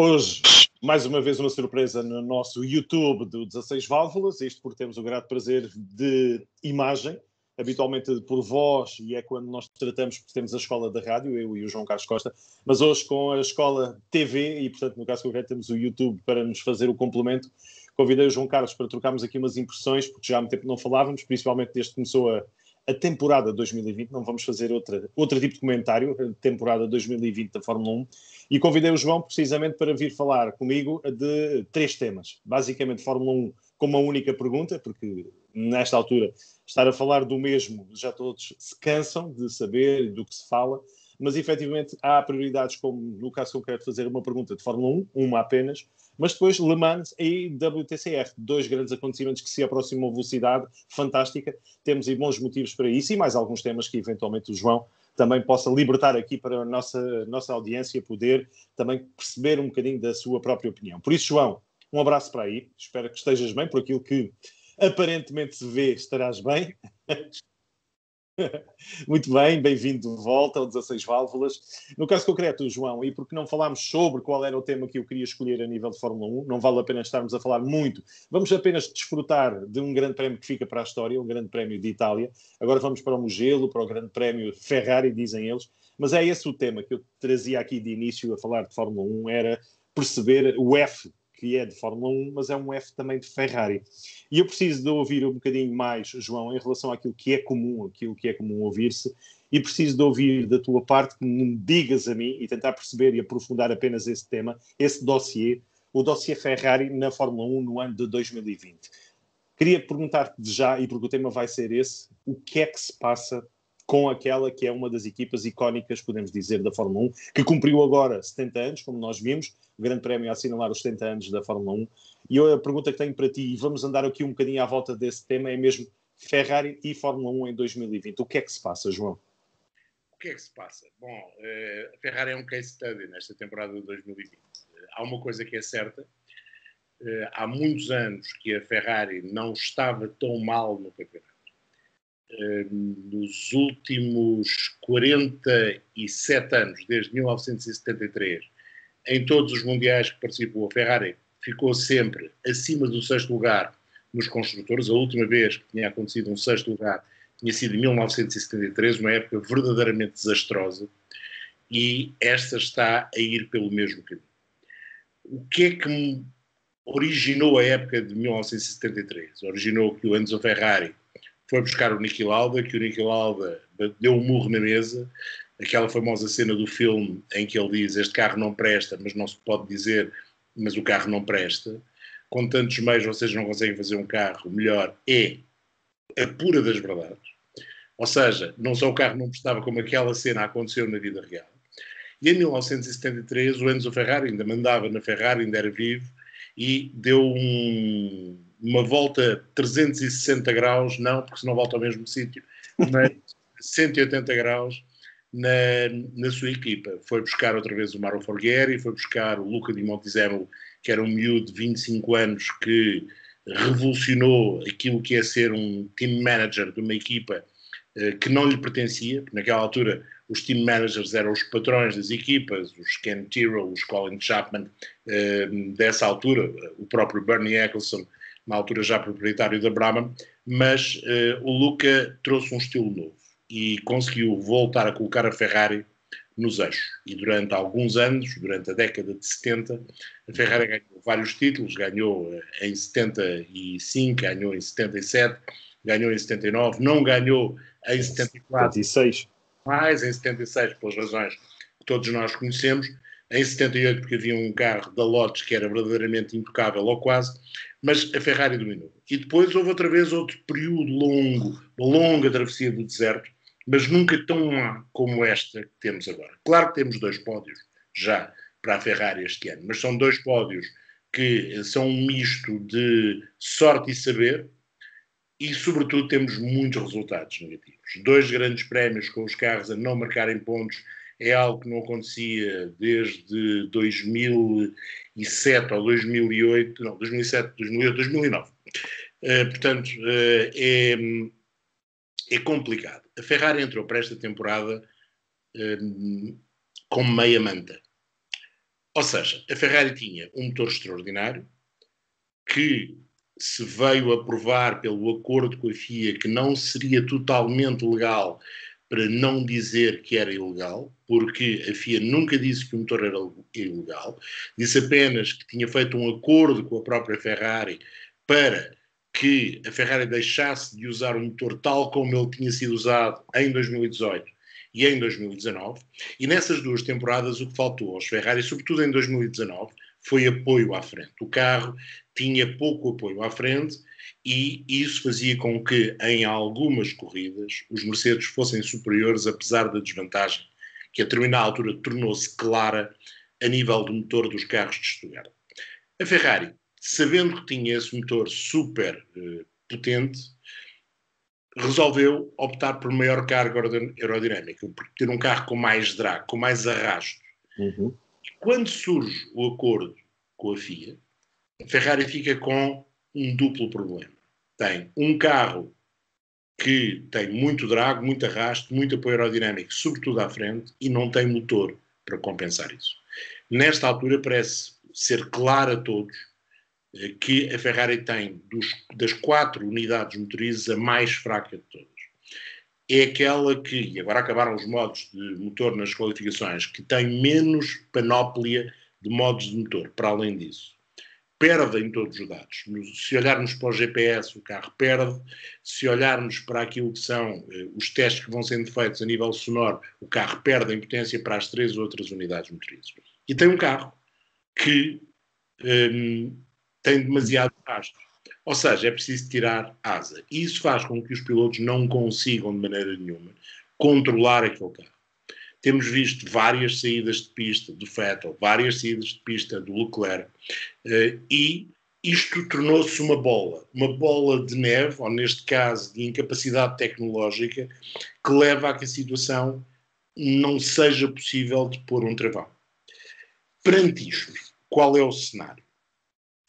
Hoje, mais uma vez, uma surpresa no nosso YouTube do 16 Válvulas, isto porque temos o grato prazer de imagem, habitualmente por voz, e é quando nós tratamos, porque temos a escola da rádio, eu e o João Carlos Costa, mas hoje com a escola TV, e portanto, no caso concreto, temos o YouTube para nos fazer o complemento. Convidei o João Carlos para trocarmos aqui umas impressões, porque já há muito tempo não falávamos, principalmente desde que começou a temporada 2020, não vamos fazer outro tipo de comentário, a temporada 2020 da Fórmula 1, e convidei o João precisamente para vir falar comigo de 3 temas. Basicamente, Fórmula 1 com uma única pergunta, porque nesta altura estar a falar do mesmo, já todos se cansam de saber do que se fala, mas efetivamente há prioridades, como no caso que eu quero fazer uma pergunta de Fórmula 1, uma apenas, mas depois Le Mans e WTCR, 2 grandes acontecimentos que se aproximam a velocidade fantástica, temos aí bons motivos para isso e mais alguns temas que eventualmente o João também possa libertar aqui para a nossa audiência poder também perceber um bocadinho da sua própria opinião. Por isso, João, um abraço para aí, espero que estejas bem, por aquilo que aparentemente se vê, estarás bem. Muito bem, bem-vindo de volta ao 16 Válvulas. No caso concreto, João, e porque não falámos sobre qual era o tema que eu queria escolher a nível de Fórmula 1, não vale a pena estarmos a falar muito, vamos apenas desfrutar de um grande prémio que fica para a história, um grande prémio de Itália. Agora vamos para o Mugello, para o grande prémio Ferrari, dizem eles, mas é esse o tema que eu trazia aqui de início a falar de Fórmula 1, era perceber o F, que é de Fórmula 1, mas é um F também de Ferrari. E eu preciso de ouvir um bocadinho mais, João, em relação àquilo que é comum ouvir-se, e preciso de ouvir da tua parte que me digas a mim e tentar perceber e aprofundar apenas esse tema, esse dossiê, o dossiê Ferrari na Fórmula 1 no ano de 2020. Queria perguntar-te já, e porque o tema vai ser esse, o que é que se passa com aquela que é uma das equipas icónicas, podemos dizer, da Fórmula 1, que cumpriu agora 70 anos, como nós vimos, o Grande Prémio a assinalar os 70 anos da Fórmula 1. E eu, a pergunta que tenho para ti, e vamos andar aqui um bocadinho à volta desse tema, é mesmo Ferrari e Fórmula 1 em 2020. O que é que se passa, João? O que é que se passa? Bom, a Ferrari é um case study nesta temporada de 2020. Há uma coisa que é certa, há muitos anos que a Ferrari não estava tão mal no campeonato. Nos últimos 47 anos, desde 1973, em todos os mundiais que participou, a Ferrari ficou sempre acima do 6º lugar nos construtores. A última vez que tinha acontecido um 6º lugar tinha sido em 1973, uma época verdadeiramente desastrosa, e esta está a ir pelo mesmo caminho. O que é que originou a época de 1973? Originou que o Enzo Ferrari foi buscar o Niki Lauda, que o Niki Lauda deu um murro na mesa, aquela famosa cena do filme em que ele diz: este carro não presta, mas não se pode dizer, mas o carro não presta. Com tantos meios vocês não conseguem fazer um carro melhor, é a pura das verdades. Ou seja, não só o carro não prestava, como aquela cena aconteceu na vida real. E em 1973 o Enzo Ferrari ainda mandava na Ferrari, ainda era vivo, e deu uma volta 360 graus, não, porque senão volta ao mesmo sítio, mas 180 graus na sua equipa. Foi buscar outra vez o Mauro Forghieri, foi buscar o Luca Di Montezemolo, que era um miúdo de 25 anos que revolucionou aquilo que é ser um team manager de uma equipa que não lhe pertencia, porque naquela altura os team managers eram os patrões das equipas, os Ken Tyrrell, os Colin Chapman, dessa altura, o próprio Bernie Ecclestone, na altura já proprietário da Brabham, mas o Luca trouxe um estilo novo e conseguiu voltar a colocar a Ferrari nos eixos. E durante alguns anos, durante a década de 70, a Ferrari ganhou vários títulos, ganhou em 75, ganhou em 77, ganhou em 79, não ganhou em 74, 76. mais em 76, pelas razões que todos nós conhecemos, em 78 porque havia um carro da Lotus que era verdadeiramente intocável ou quase, mas a Ferrari dominou. E depois houve outra vez outro período longo, uma longa travessia do deserto, mas nunca tão má como esta que temos agora. Claro que temos 2 pódios já para a Ferrari este ano, mas são 2 pódios que são um misto de sorte e saber, e sobretudo temos muitos resultados negativos. 2 grandes prémios com os carros a não marcarem pontos é algo que não acontecia desde 2007 ou 2008, não, 2007, 2008, 2009. Portanto, é complicado. A Ferrari entrou para esta temporada com meia manta. Ou seja, a Ferrari tinha um motor extraordinário que se veio a provar pelo acordo com a FIA que não seria totalmente legal, para não dizer que era ilegal, porque a FIA nunca disse que o motor era ilegal, disse apenas que tinha feito um acordo com a própria Ferrari para que a Ferrari deixasse de usar o motor tal como ele tinha sido usado em 2018 e em 2019, e nessas duas temporadas o que faltou aos Ferrari, sobretudo em 2019, foi apoio à frente. O carro tinha pouco apoio à frente e isso fazia com que, em algumas corridas, os Mercedes fossem superiores, apesar da desvantagem, que a determinada altura tornou-se clara a nível do motor dos carros de Stuttgart. A Ferrari, sabendo que tinha esse motor super potente, resolveu optar por maior carga aerodinâmica, por ter um carro com mais drag, com mais arrasto. Uhum. E quando surge o acordo com a FIA, a Ferrari fica com um duplo problema. Tem um carro que tem muito drag, muito arrasto, muito apoio aerodinâmico, sobretudo à frente, e não tem motor para compensar isso. Nesta altura parece ser claro a todos que a Ferrari tem, das 4 unidades motrizes, a mais fraca de todas. É aquela que, e agora acabaram os modos de motor nas qualificações, que tem menos panóplia de modos de motor. Para além disso, perdem todos os dados. Se olharmos para o GPS, o carro perde. Se olharmos para aquilo que são os testes que vão sendo feitos a nível sonoro, o carro perde em potência para as 3 outras unidades motrizes. E tem um carro que tem demasiado rastro. Ou seja, é preciso tirar asa. E isso faz com que os pilotos não consigam, de maneira nenhuma, controlar aquele carro. Temos visto várias saídas de pista do Vettel, várias saídas de pista do Leclerc, e isto tornou-se uma bola de neve, ou neste caso de incapacidade tecnológica, que leva a que a situação não seja possível de pôr um travão. Perante isto, qual é o cenário?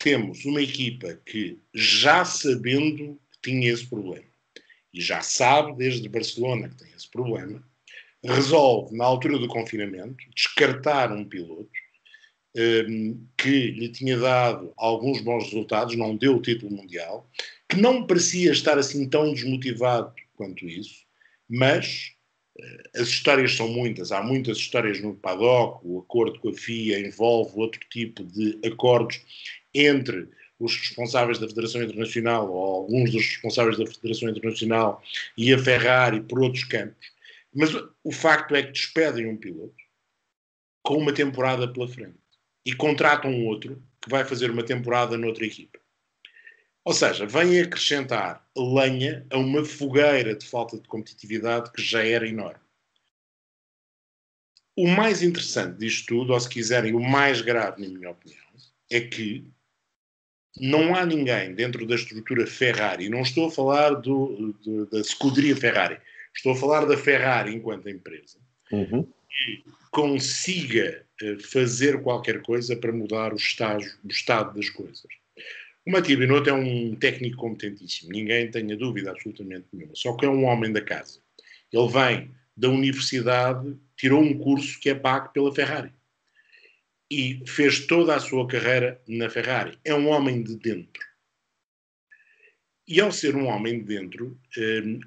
Temos uma equipa que, já sabendo que tinha esse problema, e já sabe desde Barcelona que tem esse problema, resolve, na altura do confinamento, descartar um piloto que lhe tinha dado alguns bons resultados, não deu o título mundial, que não parecia estar assim tão desmotivado quanto isso, mas as histórias são muitas, há muitas histórias no paddock, o acordo com a FIA envolve outro tipo de acordos entre os responsáveis da Federação Internacional, ou alguns dos responsáveis da Federação Internacional, e a Ferrari por outros campos. Mas o facto é que despedem um piloto com uma temporada pela frente e contratam um outro que vai fazer uma temporada noutra equipa. Ou seja, vem acrescentar lenha a uma fogueira de falta de competitividade que já era enorme. O mais interessante disto tudo, ou se quiserem, o mais grave, na minha opinião, é que não há ninguém dentro da estrutura Ferrari, não estou a falar da escuderia Ferrari, estou a falar da Ferrari enquanto empresa, que consiga fazer qualquer coisa para mudar o estado das coisas. O Mattia Binotto é um técnico competentíssimo, ninguém tenha dúvida absolutamente nenhuma, só que é um homem da casa. Ele vem da universidade, tirou um curso que é pago pela Ferrari e fez toda a sua carreira na Ferrari. É um homem de dentro. E ao ser um homem de dentro,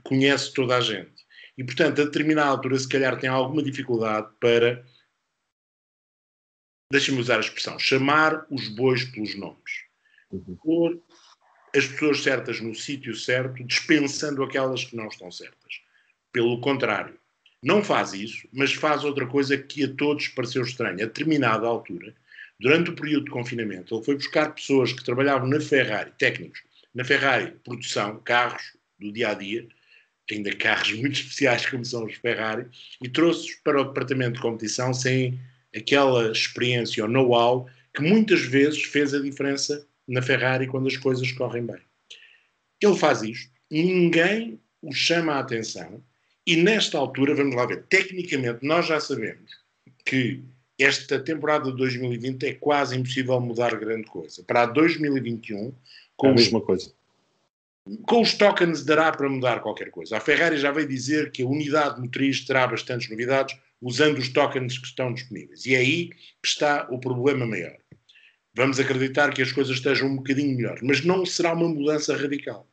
conhece toda a gente. E, portanto, a determinada altura, se calhar tem alguma dificuldade para, deixa-me usar a expressão, chamar os bois pelos nomes. Pôr as pessoas certas no sítio certo, dispensando aquelas que não estão certas. Pelo contrário, não faz isso, mas faz outra coisa que a todos pareceu estranha. A determinada altura, durante o período de confinamento, ele foi buscar pessoas que trabalhavam na Ferrari, técnicos, na Ferrari, produção, carros do dia-a-dia, ainda carros muito especiais como são os Ferrari, e trouxe-os para o departamento de competição sem aquela experiência ou know-how que muitas vezes fez a diferença na Ferrari quando as coisas correm bem. Ele faz isto, ninguém o chama a atenção, e nesta altura, vamos lá ver, tecnicamente nós já sabemos que esta temporada de 2020 é quase impossível mudar grande coisa. Para 2021, com a mesma coisa. Com os tokens dará para mudar qualquer coisa. A Ferrari já veio dizer que a unidade motriz terá bastantes novidades, usando os tokens que estão disponíveis. E é aí que está o problema maior. Vamos acreditar que as coisas estejam um bocadinho melhores, mas não será uma mudança radical.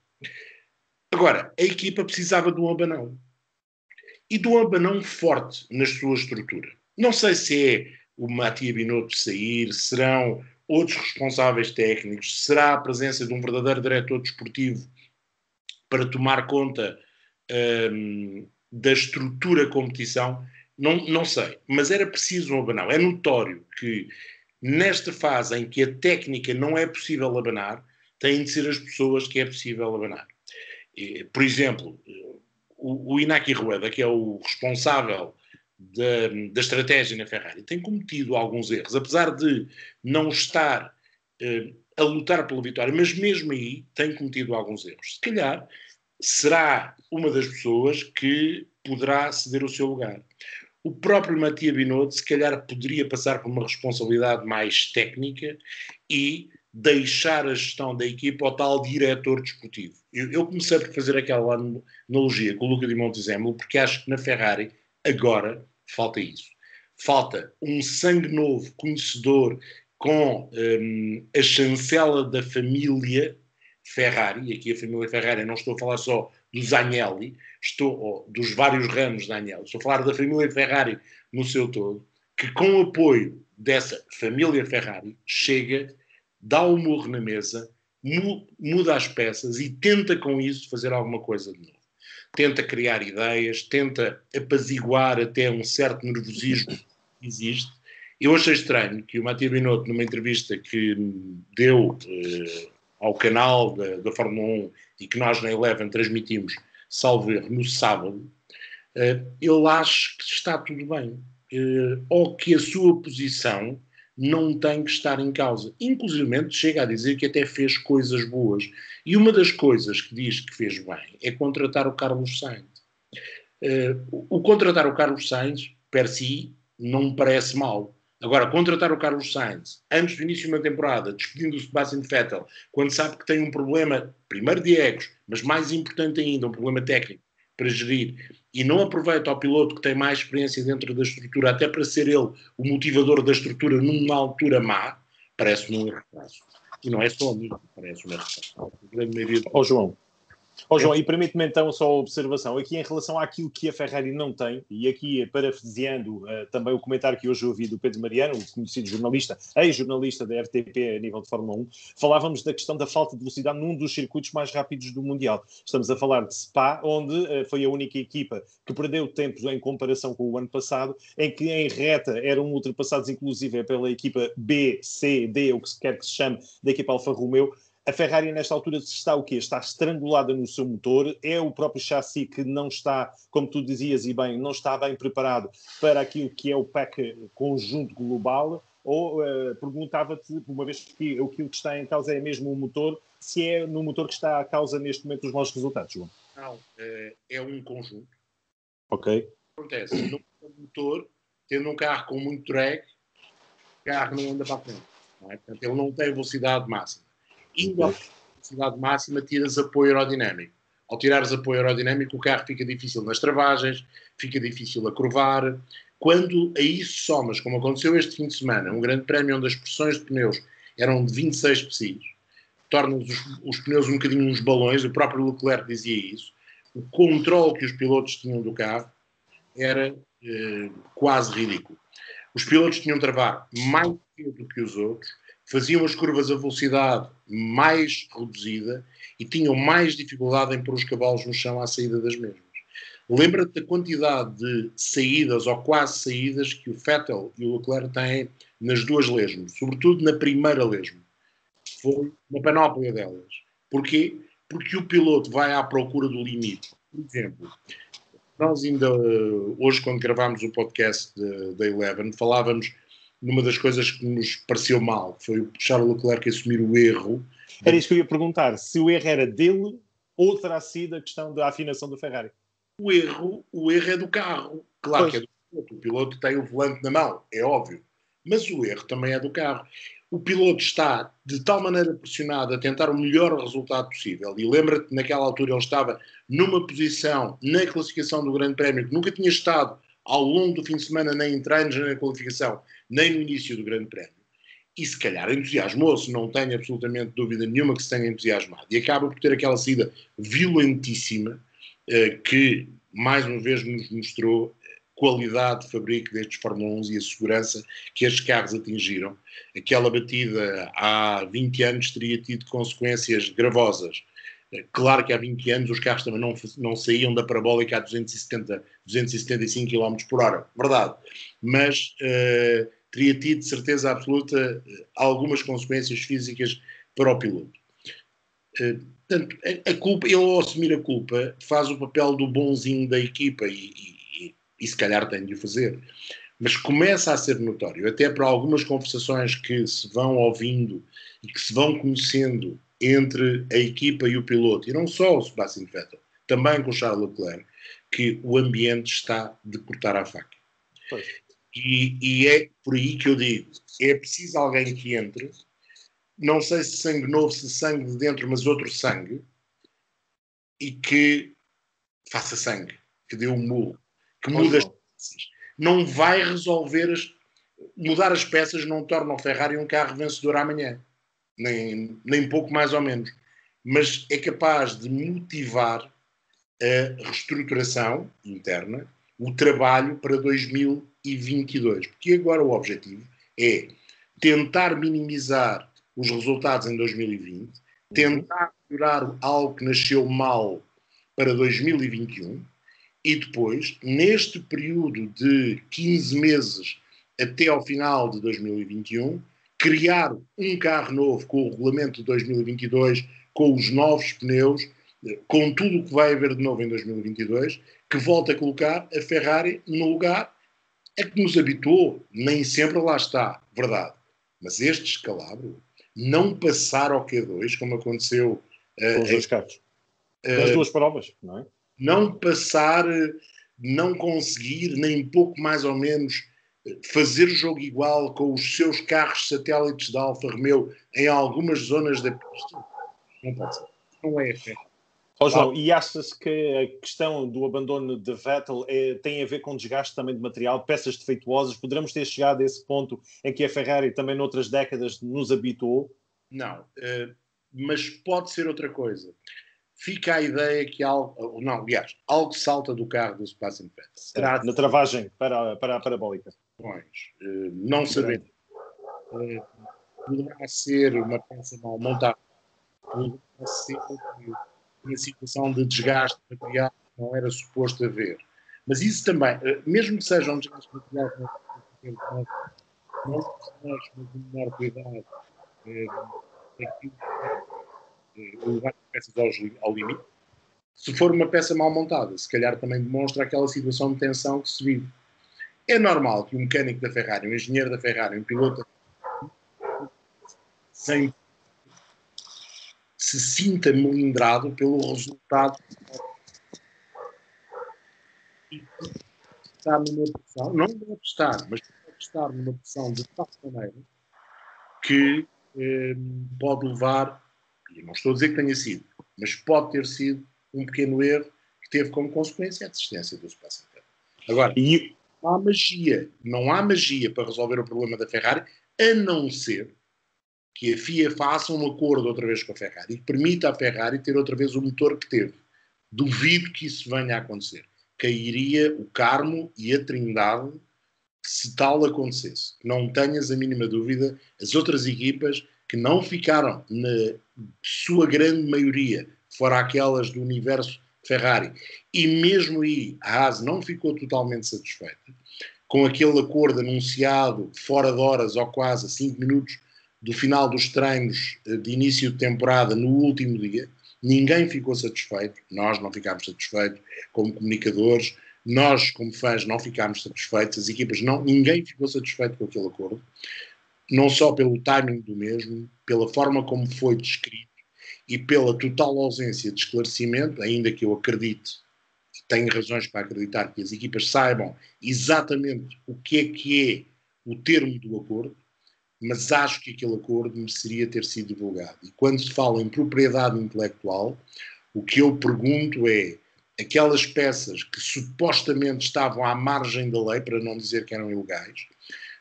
Agora, a equipa precisava de um abanão. E de um abanão forte na sua estrutura. Não sei se é o Mattia Binotto sair, serão outros responsáveis técnicos, será a presença de um verdadeiro diretor desportivo para tomar conta da estrutura competição, não sei. Mas era preciso um abanão. É notório que nesta fase em que a técnica não é possível abanar, têm de ser as pessoas que é possível abanar. Por exemplo, o Iñaki Rueda, que é o responsável da estratégia na Ferrari, tem cometido alguns erros, apesar de não estar a lutar pela vitória, mas mesmo aí tem cometido alguns erros. Se calhar será uma das pessoas que poderá ceder o seu lugar. O próprio Mattia Binotto, se calhar, poderia passar por uma responsabilidade mais técnica e deixar a gestão da equipa ao tal diretor desportivo. Eu comecei por fazer aquela analogia com o Luca Di Montezemolo, porque acho que na Ferrari agora falta isso. Falta um sangue novo, conhecedor, com a chancela da família Ferrari, e aqui a família Ferrari, não estou a falar só dos Agnelli, dos vários ramos da Agnelli, estou a falar da família Ferrari no seu todo, que com o apoio dessa família Ferrari chega, dá o murro na mesa, muda as peças e tenta com isso fazer alguma coisa de novo. Tenta criar ideias, tenta apaziguar até um certo nervosismo que existe. Eu achei estranho que o Mattia Binotto, numa entrevista que deu ao canal da Fórmula 1 e que nós na Eleven transmitimos, salvo erro, no sábado, ele acha que está tudo bem. Ou que a sua posição não tem que estar em causa. Inclusive chega a dizer que até fez coisas boas. E uma das coisas que diz que fez bem é contratar o Carlos Sainz. O contratar o Carlos Sainz, per si, não me parece mal. Agora, contratar o Carlos Sainz antes do início de uma temporada, despedindo o Sebastian Vettel, quando sabe que tem um problema, primeiro de egos, mas mais importante ainda, um problema técnico para gerir, e não aproveita o piloto que tem mais experiência dentro da estrutura, até para ser ele o motivador da estrutura numa altura má, parece-me um erro. E não é só a mim, parece um erro. João, e permite-me então só a observação, aqui em relação àquilo que a Ferrari não tem, e aqui parafraseando também o comentário que hoje ouvi do Pedro Mariano, o conhecido jornalista, ex-jornalista da RTP a nível de Fórmula 1, falávamos da questão da falta de velocidade num dos circuitos mais rápidos do Mundial. Estamos a falar de Spa, onde foi a única equipa que perdeu tempo em comparação com o ano passado, em que em reta eram ultrapassados inclusive pela equipa B, C, D, ou que quer que se chame, da equipa Alfa Romeo. A Ferrari, nesta altura, está o quê? Está estrangulada no seu motor, é o próprio chassi que não está, como tu dizias e bem, não está bem preparado para aquilo que é o pack conjunto global, ou perguntava-te, uma vez que aquilo que está em causa é mesmo o motor, se é no motor que está a causa neste momento dos maus resultados, João? Não, é um conjunto. Ok. Acontece, no motor, tendo um carro com muito drag, o carro não anda para a frente. Não é? Portanto, ele não tem velocidade máxima. Indo à velocidade máxima, tiras apoio aerodinâmico. Ao tirares apoio aerodinâmico, o carro fica difícil nas travagens, fica difícil a curvar. Quando a isso somas, como aconteceu este fim de semana, um grande prémio onde as pressões de pneus eram de 26 psi's, torna os pneus um bocadinho uns balões, o próprio Leclerc dizia isso, o controle que os pilotos tinham do carro era quase ridículo. Os pilotos tinham de travar mais cedo que os outros, faziam as curvas a velocidade mais reduzida e tinham mais dificuldade em pôr os cavalos no chão à saída das mesmas. Lembra-te da quantidade de saídas ou quase saídas que o Vettel e o Leclerc têm nas duas lesmas, sobretudo na primeira lesma. Foi uma panóplia delas. Porquê? Porque o piloto vai à procura do limite. Por exemplo, nós ainda hoje, quando gravámos o podcast da Eleven, falávamos numa das coisas que nos pareceu mal, foi o Charles Leclerc assumir o erro. Era isso que eu ia perguntar, se o erro era dele ou terá sido a questão da afinação da Ferrari? O erro é do carro. Claro que é do piloto. O piloto tem o volante na mão, é óbvio. Mas o erro também é do carro. O piloto está de tal maneira pressionado a tentar o melhor resultado possível. E lembra-te, naquela altura ele estava numa posição na classificação do Grande Prémio que nunca tinha estado ao longo do fim de semana, nem em treinos, nem na qualificação, nem no início do Grande Prémio. E se calhar entusiasmou-se, não tenho absolutamente dúvida nenhuma que se tenha entusiasmado. E acaba por ter aquela saída violentíssima que, mais uma vez, nos mostrou qualidade de fabrico destes Fórmula 1 e a segurança que estes carros atingiram. Aquela batida há 20 anos teria tido consequências gravosas. Claro que há 20 anos os carros também não saíam da parabólica a 275 km por hora, verdade. Mas teria tido, de certeza absoluta, algumas consequências físicas para o piloto. Portanto, a culpa, ele ao assumir a culpa faz o papel do bonzinho da equipa e se calhar tem de o fazer. Mas começa a ser notório, até para algumas conversações que se vão ouvindo e que se vão conhecendo entre a equipa e o piloto, e não só o Sebastian Vettel, também com o Charles Leclerc, que o ambiente está de cortar a faca. Pois. E é por aí que eu digo, é preciso alguém que entre, não sei se sangue novo, se sangue de dentro, mas outro sangue, e que faça sangue, que dê um murro, que mude as peças. Não vai resolver mudar as peças não torna o Ferrari um carro vencedor amanhã, nem pouco mais ou menos, mas é capaz de motivar a reestruturação interna, o trabalho para 2022, porque agora o objetivo é tentar minimizar os resultados em 2020, tentar melhorar algo que nasceu mal para 2021 e depois, neste período de 15 meses até ao final de 2021, criar um carro novo com o regulamento de 2022, com os novos pneus, com tudo o que vai haver de novo em 2022, que volta a colocar a Ferrari no lugar a que nos habituou. Nem sempre lá está, verdade. Mas este descalabro, não passar ao Q2, como aconteceu com os dois carros, nas duas provas, não é? Não passar, não conseguir, nem pouco mais ou menos, fazer jogo igual com os seus carros satélites da Alfa Romeo em algumas zonas da pista. Não pode ser. Não é fé. João, e achas que a questão do abandono de Vettel tem a ver com desgaste também de material, peças defeituosas? Poderemos ter chegado a esse ponto em que a Ferrari também noutras décadas nos habituou? Não, mas pode ser outra coisa. Fica a ideia que algo... Não, aliás, algo salta do carro do Sebastian Vettel. Na travagem para a parabólica. Não sabemos. Poderá ser uma peça mal montada. Poderá ser uma situação de desgaste de material que não era suposto haver. Mas isso também, mesmo que seja um desgaste de material que não nós, mas de menor cuidado, levar peças ao limite, se for uma peça mal montada, se calhar também demonstra aquela situação de tensão que se vive. É normal que um mecânico da Ferrari, um engenheiro da Ferrari, um piloto se sinta melindrado pelo resultado e está numa pressão, não deve estar, mas deve estar numa pressão de tal maneira que pode levar, e não estou a dizer que tenha sido, mas pode ter sido um pequeno erro que teve como consequência a desistência do Sebastian Vettel. Agora, não há magia para resolver o problema da Ferrari, a não ser que a FIA faça um acordo outra vez com a Ferrari e permita à Ferrari ter outra vez o motor que teve. Duvido que isso venha a acontecer. Cairia o Carmo e a Trindade se tal acontecesse. Não tenhas a mínima dúvida, as outras equipas que não ficaram, na sua grande maioria, fora aquelas do universo Ferrari, e mesmo aí a Haas não ficou totalmente satisfeita, com aquele acordo anunciado fora de horas ou quase a 5 minutos do final dos treinos de início de temporada no último dia, ninguém ficou satisfeito, nós não ficámos satisfeitos como comunicadores, nós como fãs não ficámos satisfeitos, as equipas não, ninguém ficou satisfeito com aquele acordo, não só pelo timing do mesmo, pela forma como foi descrito e pela total ausência de esclarecimento, ainda que eu acredite, tenho razões para acreditar que as equipas saibam exatamente o que é o termo do acordo, mas acho que aquele acordo mereceria ter sido divulgado. E quando se fala em propriedade intelectual, o que eu pergunto é, aquelas peças que supostamente estavam à margem da lei, para não dizer que eram ilegais,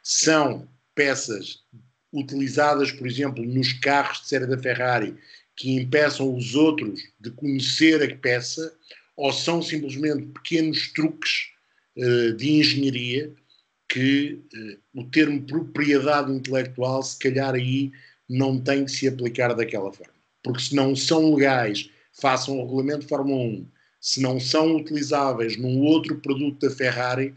são peças utilizadas, por exemplo, nos carros de série da Ferrari, que impeçam os outros de conhecer a peça, ou são simplesmente pequenos truques de engenharia que o termo propriedade intelectual, se calhar aí não tem que se aplicar daquela forma. Porque se não são legais, façam o regulamento de Fórmula 1, se não são utilizáveis num outro produto da Ferrari,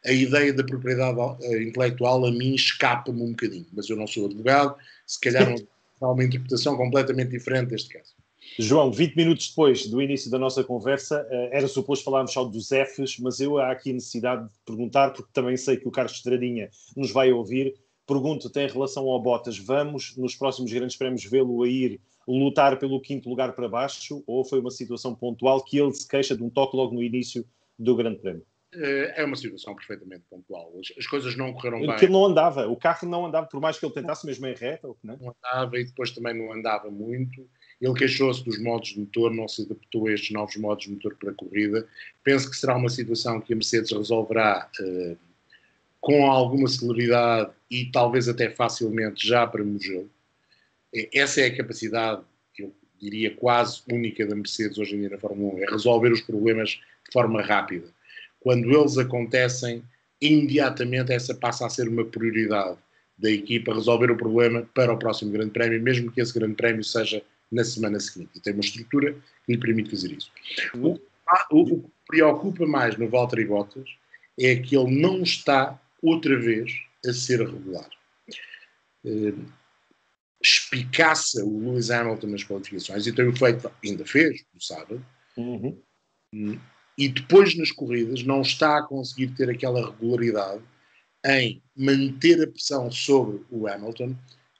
a ideia da propriedade intelectual a mim escapa-me um bocadinho. Mas eu não sou advogado, se calhar há uma interpretação completamente diferente deste caso. João, 20 minutos depois do início da nossa conversa, era suposto falarmos só dos Fs, mas eu há aqui necessidade de perguntar, porque também sei que o Carlos Estradinha nos vai ouvir. Pergunto-te em relação ao Bottas, vamos nos próximos grandes prémios vê-lo a ir lutar pelo 5º lugar para baixo, ou foi uma situação pontual que ele se queixa de um toque logo no início do Grande Prémio? É uma situação perfeitamente pontual. As coisas não correram bem. Porque ele não andava, o carro não andava, por mais que ele tentasse mesmo em reta. Ou que não andava e depois também não andava muito. Ele queixou-se dos modos de motor, não se adaptou a estes novos modos de motor para a corrida. Penso que será uma situação que a Mercedes resolverá com alguma celeridade e talvez até facilmente já para Mugello. Essa é a capacidade, eu diria, quase única da Mercedes hoje em dia na Fórmula 1, é resolver os problemas de forma rápida. Quando eles acontecem, imediatamente essa passa a ser uma prioridade da equipa, resolver o problema para o próximo Grande Prémio, mesmo que esse Grande Prémio seja na semana seguinte. E tem uma estrutura que lhe permite fazer isso. O que preocupa mais no Valtteri Bottas é que ele não está, outra vez, a ser regular. Espicaça o Lewis Hamilton nas qualificações e tem o feito, ainda fez, no sábado, e depois nas corridas não está a conseguir ter aquela regularidade em manter a pressão sobre o Hamilton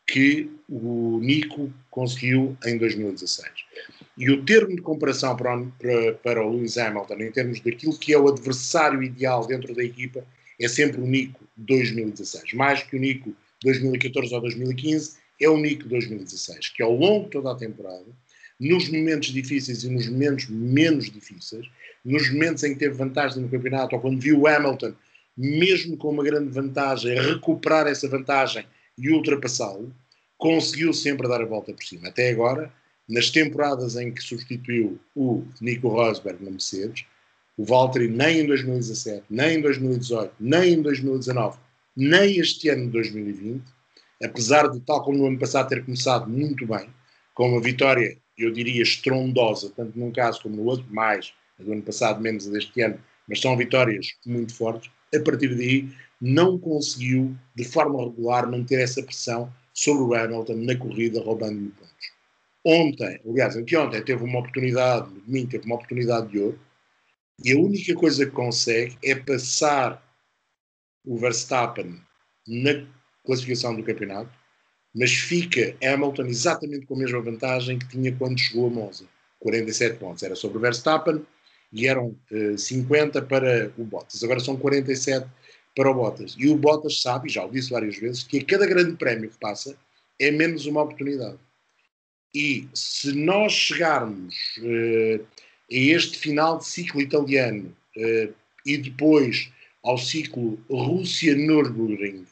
que o Nico conseguiu em 2016. E o termo de comparação para o Lewis Hamilton, em termos daquilo que é o adversário ideal dentro da equipa, é sempre o Nico 2016. Mais que o Nico 2014 ou 2015, é o Nico 2016, que ao longo de toda a temporada, nos momentos difíceis e nos momentos menos difíceis, nos momentos em que teve vantagem no campeonato, ou quando viu o Hamilton, mesmo com uma grande vantagem, recuperar essa vantagem e ultrapassá-lo, conseguiu sempre dar a volta por cima. Até agora, nas temporadas em que substituiu o Nico Rosberg na Mercedes, o Valtteri nem em 2017, nem em 2018, nem em 2019, nem este ano de 2020, apesar de, tal como no ano passado, ter começado muito bem, com uma vitória, eu diria, estrondosa, tanto num caso como no outro, mais a do ano passado, menos a deste ano, mas são vitórias muito fortes, a partir daí não conseguiu, de forma regular, manter essa pressão sobre o Hamilton na corrida, roubando-lhe pontos. Ontem, aliás, anteontem, teve uma oportunidade, no domingo teve uma oportunidade de ouro, e a única coisa que consegue é passar o Verstappen na classificação do campeonato, mas fica Hamilton exatamente com a mesma vantagem que tinha quando chegou a Monza. 47 pontos. Era sobre o Verstappen e eram 50 para o Bottas. Agora são 47 para o Bottas. E o Bottas sabe, e já o disse várias vezes, que a cada grande prémio que passa é menos uma oportunidade. E se nós chegarmos a este final de ciclo italiano e depois ao ciclo Rússia-Nürburgring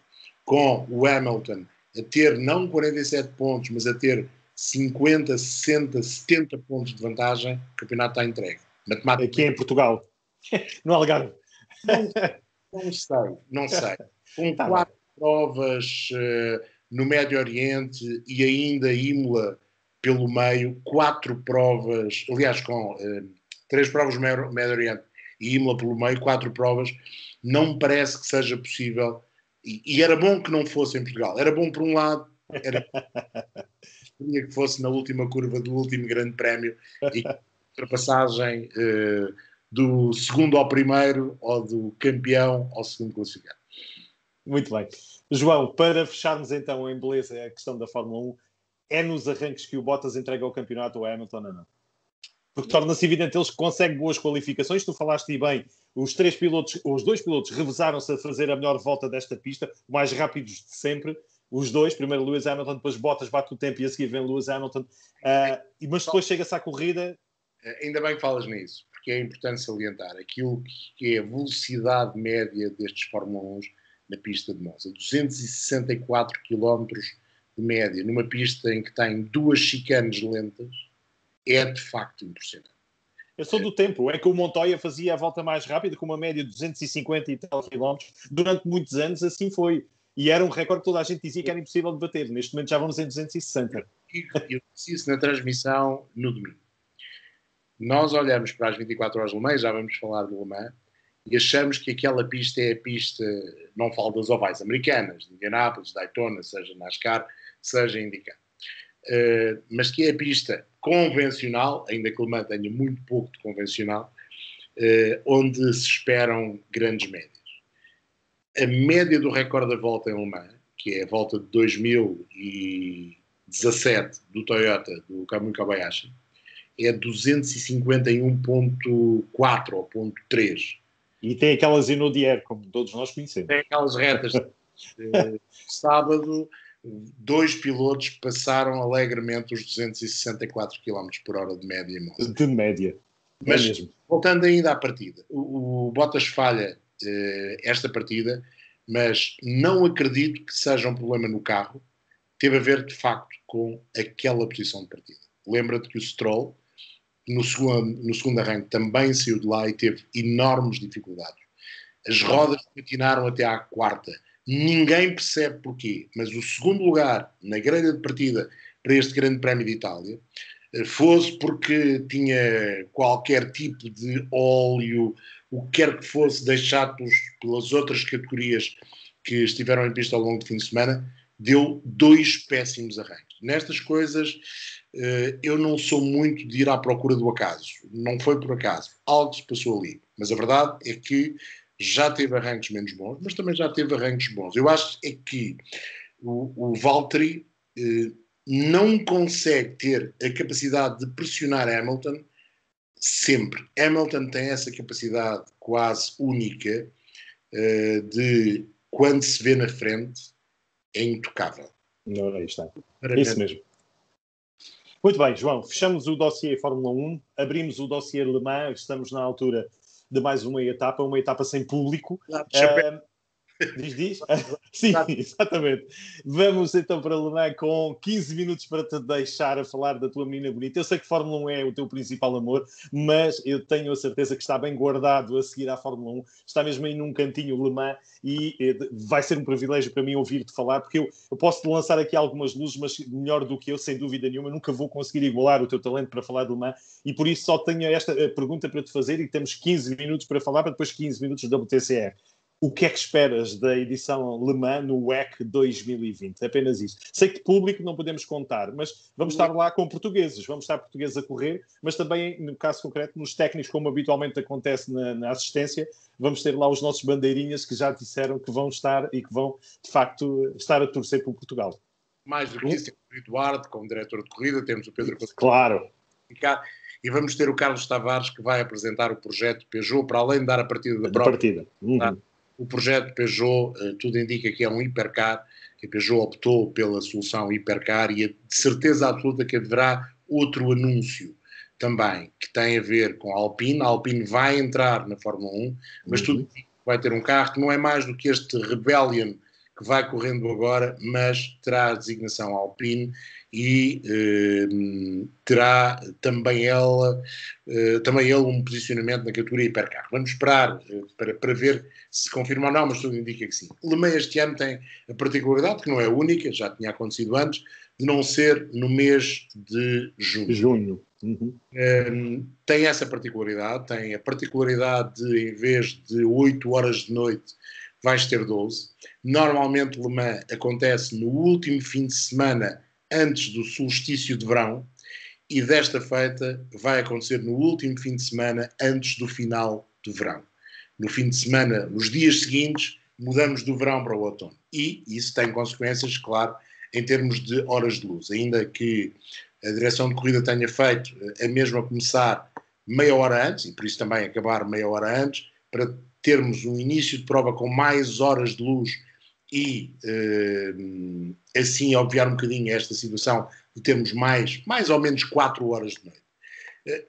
com o Hamilton a ter não 47 pontos, mas a ter 50, 60, 70 pontos de vantagem, o campeonato está entregue. Aqui em Portugal, no Algarve. Não sei. Com 4 provas no Médio Oriente e ainda Imola pelo meio, 4 provas, aliás, com 3 provas no Médio Oriente e Imola pelo meio, 4 provas, não me parece que seja possível. E era bom que não fosse em Portugal. Era bom por um lado, era que fosse na última curva do último grande prémio e ultrapassagem do segundo ao primeiro ou do campeão ao segundo classificado. Muito bem. João, para fecharmos então em beleza a questão da Fórmula 1, é nos arranques que o Bottas entrega o campeonato ao Hamilton ou não? Porque torna-se evidente eles que conseguem boas qualificações. Tu falaste bem, os dois pilotos revezaram-se a fazer a melhor volta desta pista, mais rápidos de sempre. Os dois, primeiro Lewis Hamilton, depois Bottas bate o tempo e a seguir vem Lewis Hamilton. Mas depois chega-se à corrida. Ainda bem que falas nisso, que é importante salientar aquilo que é a velocidade média destes Fórmula 1 na pista de Monza. 264 km de média, numa pista em que tem 2 chicanes lentas, é de facto impressionante. Eu sou do tempo, é que o Montoya fazia a volta mais rápida, com uma média de 250 e tal quilómetros. Durante muitos anos assim foi. E era um recorde que toda a gente dizia que era impossível de bater. Neste momento já vamos em 260. Eu disse isso na transmissão no domingo. Nós olhamos para as 24 horas de Le Mans, já vamos falar do Le Mans, e achamos que aquela pista é a pista, não falo das ovais americanas, de Indianápolis, Daytona, seja NASCAR, seja IndyCar. Mas que é a pista convencional, ainda que o Le Mans tenha muito pouco de convencional, onde se esperam grandes médias. A média do recorde da volta em Le Mans, que é a volta de 2017 do Toyota, do Kamui Kobayashi, é 251.4 ou 0.3. E tem aquelas Inodier, como todos nós conhecemos. Tem aquelas retas. Sábado, 2 pilotos passaram alegremente os 264 km por hora de média em Monza. De média. Mas, mesmo. Voltando ainda à partida, o Bottas falha esta partida, mas não acredito que seja um problema no carro. Teve a ver, de facto, com aquela posição de partida. Lembra-te que o Stroll, no segundo arranque, também saiu de lá e teve enormes dificuldades. As rodas patinaram até à quarta. Ninguém percebe porquê, mas o segundo lugar na grelha de partida para este Grande Prémio de Itália fosse porque tinha qualquer tipo de óleo, o que quer que fosse, deixado pelas outras categorias que estiveram em pista ao longo do fim de semana, deu 2 péssimos arranques. Nestas coisas, eu não sou muito de ir à procura do acaso. Não foi por acaso. Algo se passou ali. Mas a verdade é que já teve arranques menos bons, mas também já teve arranques bons. Eu acho é que o Valtteri não consegue ter a capacidade de pressionar Hamilton sempre. Hamilton tem essa capacidade quase única de, quando se vê na frente, é intocável. Não, aí está. Isso mesmo. Muito bem, João. Fechamos o dossiê Fórmula 1, abrimos o dossiê Le Mans, estamos na altura de mais uma etapa sem público. Diz? Sim, exatamente. Vamos então para Le Mans com 15 minutos para te deixar a falar da tua menina bonita. Eu sei que Fórmula 1 é o teu principal amor, mas eu tenho a certeza que está bem guardado a seguir à Fórmula 1. Está mesmo aí num cantinho Le Mans e vai ser um privilégio para mim ouvir-te falar, porque eu posso-te lançar aqui algumas luzes, mas melhor do que eu, sem dúvida nenhuma, nunca vou conseguir igualar o teu talento para falar de Le Mans e por isso só tenho esta pergunta para te fazer e temos 15 minutos para falar, para depois 15 minutos da WTCR. O que é que esperas da edição Le Mans no WEC 2020? Apenas isso. Sei que de público não podemos contar, mas vamos estar lá com portugueses. Vamos estar portugueses a correr, mas também, no caso concreto, nos técnicos, como habitualmente acontece na assistência, vamos ter lá os nossos bandeirinhas que já disseram que vão estar e que vão, de facto, estar a torcer por Portugal. Mais do que isso, temos o Eduardo como diretor de corrida, temos o Pedro... Claro. E vamos ter o Carlos Tavares, que vai apresentar o projeto Peugeot, para além de dar a partida da prova. O projeto Peugeot, tudo indica que é um hipercar, que a Peugeot optou pela solução hipercar e de certeza absoluta que haverá outro anúncio também, que tem a ver com a Alpine. A Alpine vai entrar na Fórmula 1, mas tudo indica que vai ter um carro que não é mais do que este Rebellion que vai correndo agora, mas terá a designação Alpine e terá também ele um posicionamento na categoria hipercar. Vamos esperar para ver se confirma ou não, mas tudo indica que sim. Le Mans este ano tem a particularidade, que não é única, já tinha acontecido antes, de não ser no mês de junho. Tem essa particularidade, tem a particularidade de, em vez de 8 horas de noite, vais ter 12. Normalmente Le Mans acontece no último fim de semana antes do solstício de verão e desta feita vai acontecer no último fim de semana antes do final do verão. No fim de semana, nos dias seguintes, mudamos do verão para o outono. E isso tem consequências, claro, em termos de horas de luz. Ainda que a direção de corrida tenha feito a mesma começar meia hora antes, e por isso também acabar meia hora antes, para termos um início de prova com mais horas de luz e assim obviar um bocadinho esta situação de termos mais ou menos 4 horas de noite.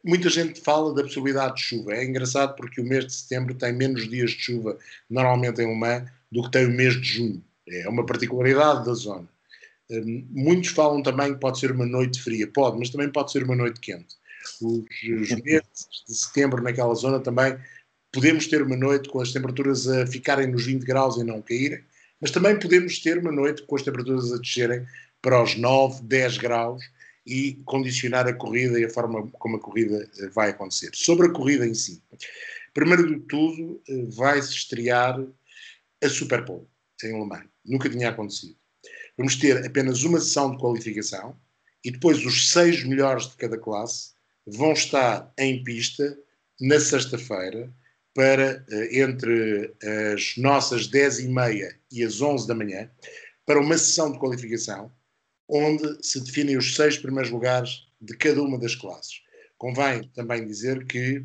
Muita gente fala da possibilidade de chuva. É engraçado porque o mês de setembro tem menos dias de chuva, normalmente em Le Mans, do que tem o mês de junho. É uma particularidade da zona. Muitos falam também que pode ser uma noite fria. Pode, mas também pode ser uma noite quente. Os meses de setembro naquela zona também podemos ter uma noite com as temperaturas a ficarem nos 20 graus e não caírem, mas também podemos ter uma noite com as temperaturas a descerem para os 9, 10 graus e condicionar a corrida e a forma como a corrida vai acontecer. Sobre a corrida em si, primeiro de tudo, vai-se estrear a Super Pole em Le Mans. Nunca tinha acontecido. Vamos ter apenas uma sessão de qualificação e depois os 6 melhores de cada classe vão estar em pista na sexta-feira para entre as nossas 10h30 e as 11 da manhã para uma sessão de qualificação onde se definem os 6 primeiros lugares de cada uma das classes. Convém também dizer que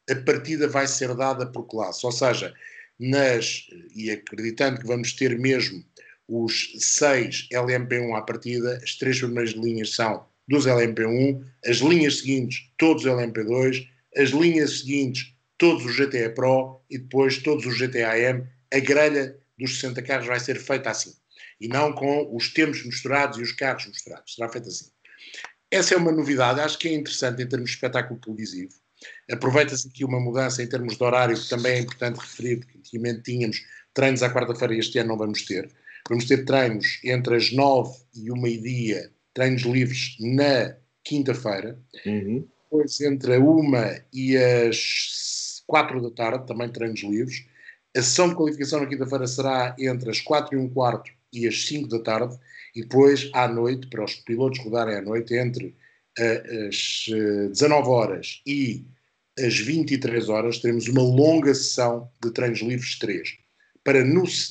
a partida vai ser dada por classe, ou seja, e acreditando que vamos ter mesmo os 6 LMP1 à partida, as 3 primeiras linhas são dos LMP1, as linhas seguintes, todos os LMP2, as linhas seguintes, todos os GTE Pro e depois todos os GTAM. A grelha dos 60 carros vai ser feita assim. E não com os tempos misturados e os carros misturados. Será feito assim. Essa é uma novidade. Acho que é interessante em termos de espetáculo televisivo. Aproveita-se aqui uma mudança em termos de horário, que também é importante referir, porque antigamente tínhamos treinos à quarta-feira e este ano não vamos ter. Vamos ter treinos entre as 9 e o meio-dia, treinos livres na quinta-feira. Depois entre a 1 e as 4 da tarde, também treinos livres. A sessão de qualificação na quinta-feira será entre as 4h15 e as 5 da tarde. E depois, à noite, para os pilotos rodarem à noite, entre as 19 horas e as 23 horas, teremos uma longa sessão de treinos livres 3.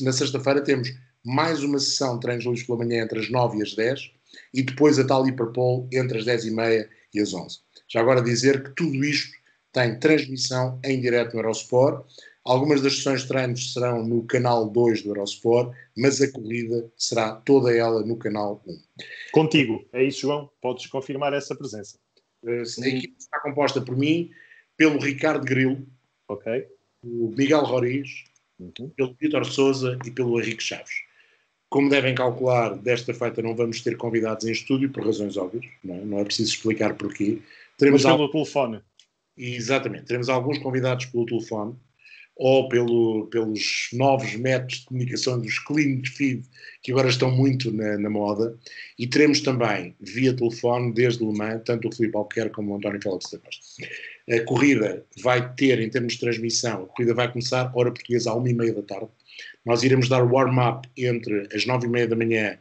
Na sexta-feira temos mais uma sessão de treinos livres pela manhã entre as 9 e as 10 e depois a tal Hyperpole entre as 10h30 e as 11. Já agora dizer que tudo isto tem transmissão em direto no Eurosport. Algumas das sessões de treinos serão no canal 2 do Eurosport, mas a corrida será toda ela no canal 1. Contigo, é isso, João? Podes confirmar essa presença? A equipe está composta por mim, pelo Ricardo Grilo, okay, pelo Miguel Roriz, pelo Vítor Souza e pelo Henrique Chaves. Como devem calcular, desta feita não vamos ter convidados em estúdio, por razões óbvias, não é preciso explicar porquê. Mas pelo telefone. Exatamente, teremos alguns convidados pelo telefone, ou pelos novos métodos de comunicação dos clean feed, que agora estão muito na moda, e teremos também, via telefone, desde Le Mans, tanto o Filipe Albuquerque como o António Félix da Costa. A corrida vai ter, em termos de transmissão, a corrida vai começar, hora portuguesa, à 1h30 da tarde. Nós iremos dar o warm-up entre as 9h30 da manhã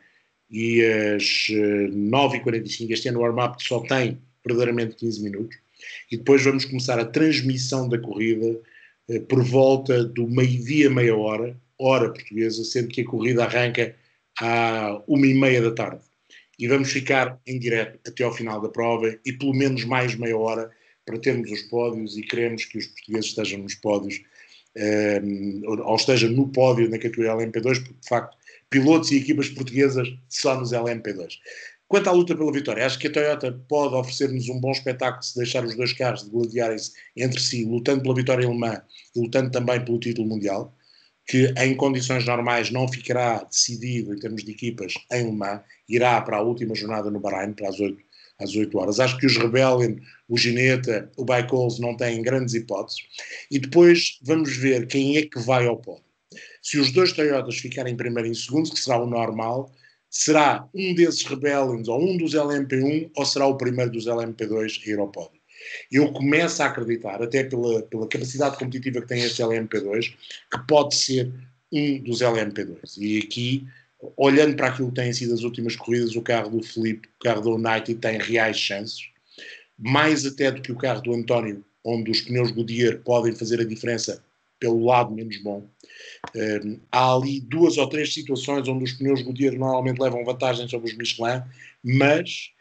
e as 9h45. Este ano o warm-up só tem verdadeiramente 15 minutos. E depois vamos começar a transmissão da corrida por volta do meio-dia, meia hora portuguesa, sendo que a corrida arranca à 1h30 da tarde. E vamos ficar em direto até ao final da prova e pelo menos mais meia hora para termos os pódios e queremos que os portugueses estejam nos pódios, ou estejam no pódio na categoria LMP2, porque de facto pilotos e equipas portuguesas só nos LMP2. Quanto à luta pela vitória, acho que a Toyota pode oferecer-nos um bom espetáculo se deixar os dois carros degladiarem-se entre si, lutando pela vitória em Le Mans e lutando também pelo título mundial, que em condições normais não ficará decidido em termos de equipas em Le Mans, irá para a última jornada no Bahrein, para às 8 horas. Acho que os Rebellion, o Gineta, o Bike-Ols não têm grandes hipóteses. E depois vamos ver quem é que vai ao pódio. Se os dois Toyotas ficarem em primeiro e em segundo, que será o normal, será um desses Rebellions ou um dos LMP1 ou será o primeiro dos LMP2 a ir ao pódio? Eu começo a acreditar, até pela capacidade competitiva que tem este LMP2, que pode ser um dos LMP2. E aqui, olhando para aquilo que têm sido as últimas corridas, o carro do Filipe, o carro do United tem reais chances, mais até do que o carro do António, onde os pneus Goodyear podem fazer a diferença pelo lado menos bom. Há ali 2 ou 3 situações onde os pneus Goodyear normalmente levam vantagem sobre os Michelin, mas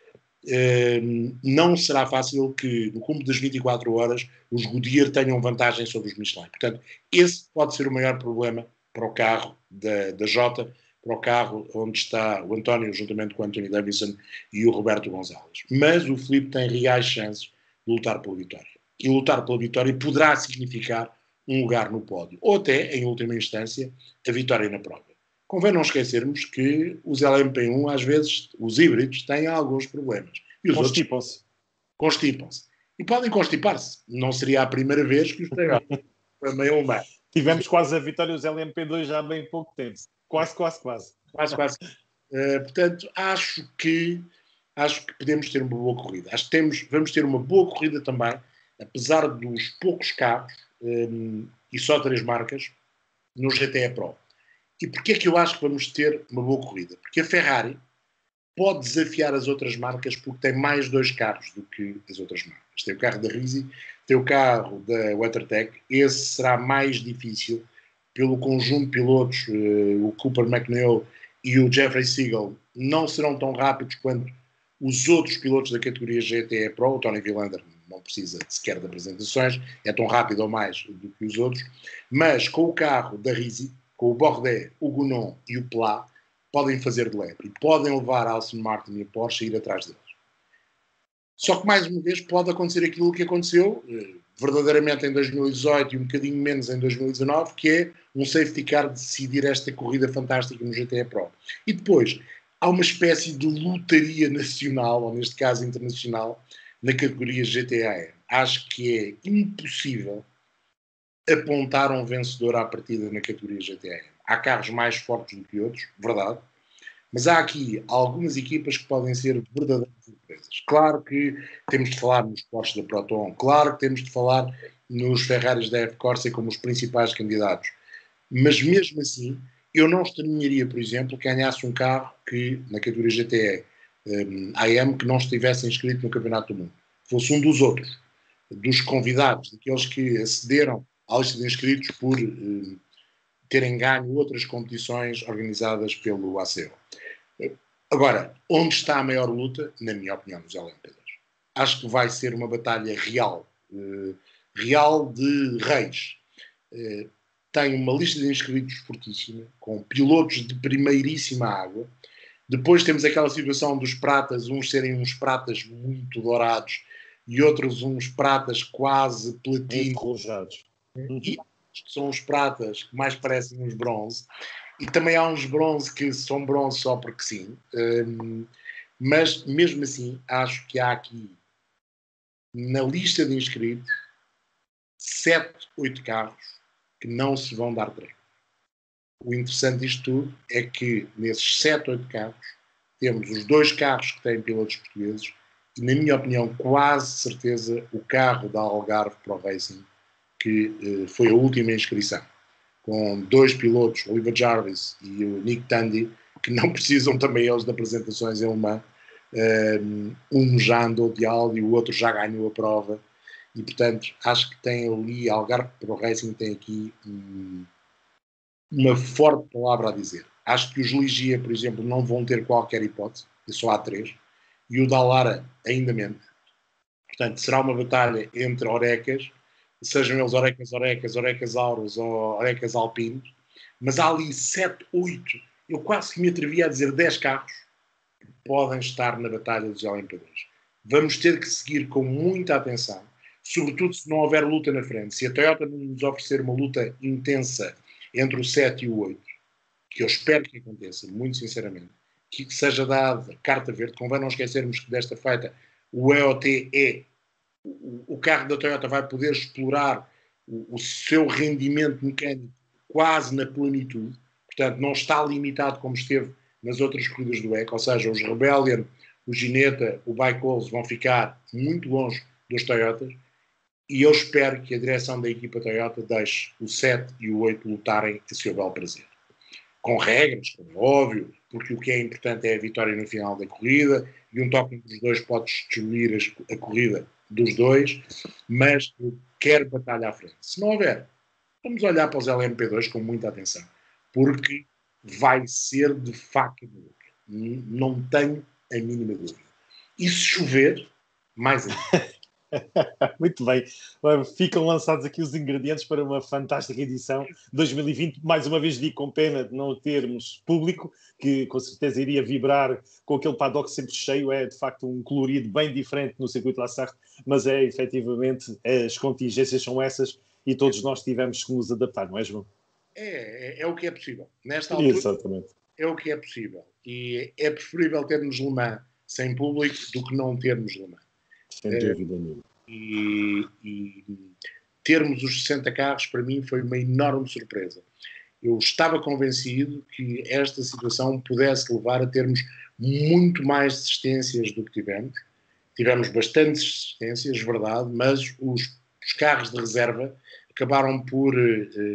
não será fácil que no cume das 24 horas os Goodyear tenham vantagem sobre os Michelin. Portanto, esse pode ser o maior problema para o carro da Jota, para o carro onde está o António juntamente com o Anthony Davidson e o Roberto Gonzalez. Mas o Filipe tem reais chances lutar pela vitória. E lutar pela vitória poderá significar um lugar no pódio, ou até, em última instância, a vitória na prova. Convém não esquecermos que os LMP1, às vezes, os híbridos, têm alguns problemas. E os Constipam-se. Constipam-se. E podem constipar-se. Não seria a primeira vez que os Toyota também ou mais. Tivemos quase a vitória dos LMP2 já há bem pouco tempo. Quase. Quase. Portanto, acho que podemos ter uma boa corrida. Acho que vamos ter uma boa corrida também, apesar dos poucos carros e só 3 marcas no GTE Pro. E porquê é que eu acho que vamos ter uma boa corrida? Porque a Ferrari pode desafiar as outras marcas porque tem mais 2 carros do que as outras marcas. Tem o carro da Risi, tem o carro da WeatherTech. Esse será mais difícil pelo conjunto de pilotos. O Cooper McNeil e o Jeffrey Siegel não serão tão rápidos quanto os outros pilotos da categoria GTE Pro. O Tony Villander não precisa sequer de apresentações, é tão rápido ou mais do que os outros. Mas com o carro da Risi, com o Bordet, o Gounon e o Pla, podem fazer de lebre e podem levar a Aston Martin e a Porsche a ir atrás deles. Só que, mais uma vez, pode acontecer aquilo que aconteceu verdadeiramente em 2018 e um bocadinho menos em 2019, que é um safety car decidir esta corrida fantástica no GTE Pro. E depois, há uma espécie de lotaria nacional, ou neste caso internacional, na categoria GTE. Acho que é impossível apontar um vencedor à partida na categoria GTE. Há carros mais fortes do que outros, verdade, mas há aqui algumas equipas que podem ser verdadeiras surpresas. Claro que temos de falar nos Porsche da Proton, claro que temos de falar nos Ferraris da F-Corsa como os principais candidatos, mas mesmo assim eu não estranharia, por exemplo, que ganhasse um carro que, na categoria GTE AM, que não estivesse inscrito no Campeonato do Mundo. Fosse um dos outros, dos convidados, daqueles que acederam à lista de inscritos por terem ganho outras competições organizadas pelo ACO. Agora, onde está a maior luta? Na minha opinião, nos LMP2. Acho que vai ser uma batalha real, real de reis. Tem uma lista de inscritos fortíssima, com pilotos de primeiríssima água. Depois temos aquela situação dos pratas, uns serem uns pratas muito dourados e outros uns pratas quase platino. E são os pratas que mais parecem uns bronze. E também há uns bronze que são bronze só porque sim. Mas, mesmo assim, acho que há aqui, na lista de inscritos, 7, 8 carros que não se vão dar treino. O interessante disto tudo é que, nesses 7, 8 carros, temos os 2 carros que têm pilotos portugueses e, na minha opinião, quase certeza, o carro da Algarve Pro Racing, que foi a última inscrição, com 2 pilotos, Oliver Jarvis e o Nick Tandy, que não precisam também eles de apresentações em Le Mans. Um já andou de Audi, o outro já ganhou a prova, e portanto acho que tem ali, Algarve Pro Racing tem aqui uma forte palavra a dizer. Acho que os Ligia, por exemplo, não vão ter qualquer hipótese, e só há 3, e o Dallara ainda menos. Portanto, será uma batalha entre Orecas, sejam eles Orecas Auros ou Orecas Alpinos, mas há ali 7, 8, eu quase que me atrevia a dizer 10 carros que podem estar na batalha dos LMP2. Vamos ter que seguir com muita atenção, sobretudo se não houver luta na frente. Se a Toyota nos oferecer uma luta intensa entre o 7 e o 8, que eu espero que aconteça, muito sinceramente, que seja dada carta verde. Convém não esquecermos que desta feita o EOT é o carro da Toyota vai poder explorar o seu rendimento mecânico quase na plenitude, portanto não está limitado como esteve nas outras corridas do EC, ou seja, os Rebellion, o Gineta, o Bike-Walls vão ficar muito longe dos Toyotas, e eu espero que a direção da equipa Toyota deixe o 7 e o 8 lutarem a seu bel prazer. Com regras, como é óbvio, porque o que é importante é a vitória no final da corrida, e um toque entre os dois pode destruir a corrida dos dois, mas eu quero batalha à frente. Se não houver, vamos olhar para os LMP2 com muita atenção, porque vai ser de faca de boca. Não tenho a mínima dúvida. E se chover, mais ainda. Muito bem. Ficam lançados aqui os ingredientes para uma fantástica edição 2020. Mais uma vez digo com pena de não termos público, que com certeza iria vibrar com aquele paddock sempre cheio. É de facto um colorido bem diferente no circuito La Sarthe, mas é efetivamente, as contingências são essas e todos nós tivemos que nos adaptar, não é, João? É o que é possível. Nesta altura, Exatamente. é o que é possível. E é preferível termos Le Mans sem público do que não termos Le Mans. Sem dúvida nenhuma. E termos os 60 carros, para mim, foi uma enorme surpresa. Eu estava convencido que esta situação pudesse levar a termos muito mais desistências do que tivemos. Tivemos bastantes desistências, verdade, mas os carros de reserva acabaram por